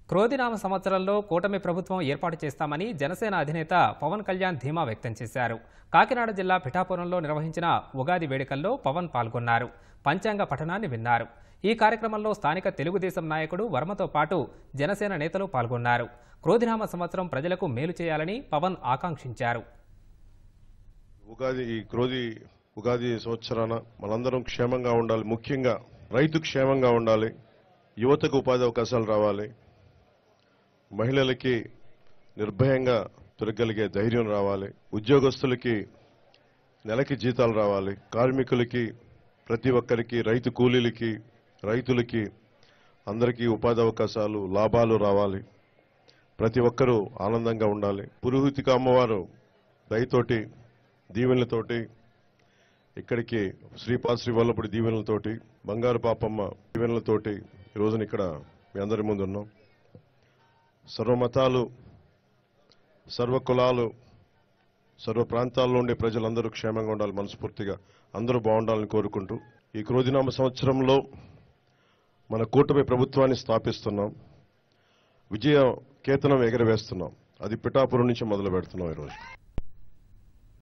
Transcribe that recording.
క్రోధినామ సంవత్సరంలో కూటమి ప్రభుత్వం ఏర్పాటు చేస్తామని జనసేన అధినేత పవన్ కళ్యాణ్ ధీమా వ్యక్తం చేశారు. కాకినాడ జిల్లా పిఠాపురంలో నిర్వహించిన ఉగాది వేడుకల్లో పవన్ పాల్గొన్నారు. పంచాంగ పఠనాన్ని విన్నారు. ఈ కార్యక్రమంలో స్థానిక తెలుగుదేశం నాయకుడు వర్మతో పాటు జనసేన నేతలు పాల్గొన్నారు. క్రోధినామ సంవత్సరం ప్రజలకు మేలు చేయాలని పవన్ ఆకాంక్షించారు. ఉగాది సంవత్సరాన మనందరం క్షేమంగా ఉండాలి. ముఖ్యంగా రైతు క్షేమంగా ఉండాలి. యువతకు ఉపాధి అవకాశాలు రావాలి. మహిళలకి నిర్భయంగా తిరగలిగే ధైర్యం రావాలి. ఉద్యోగస్తులకి నెలకి జీతాలు రావాలి. కార్మికులకి, ప్రతి ఒక్కరికి, రైతు కూలీలకి, రైతులకి అందరికీ ఉపాధి అవకాశాలు, లాభాలు రావాలి. ప్రతి ఒక్కరూ ఆనందంగా ఉండాలి. పురోహితిక అమ్మవారు దయతోటి, దీవెనలతోటి, ఇక్కడికి శ్రీపాద శ్రీవల్లభుడి దీవెనలతోటి, బంగారు పాపమ్మ దీవెనలతోటి ఈ రోజున ఇక్కడ మీ అందరి ముందు ఉన్నాం. సర్వమతాలు, సర్వ కులాలు, సర్వ ప్రాంతాల్లో ఉండే ప్రజలందరూ క్షేమంగా ఉండాలి. మనస్ఫూర్తిగా అందరూ బాగుండాలని కోరుకుంటూ ఈ క్రోధినామ సంవత్సరంలో మన కూటమి ప్రభుత్వాన్ని స్థాపిస్తున్నాం. విజయ కేతనం ఎగరవేస్తున్నాం. అది పిఠాపురం నుంచి మొదలు పెడుతున్నాం ఈరోజు.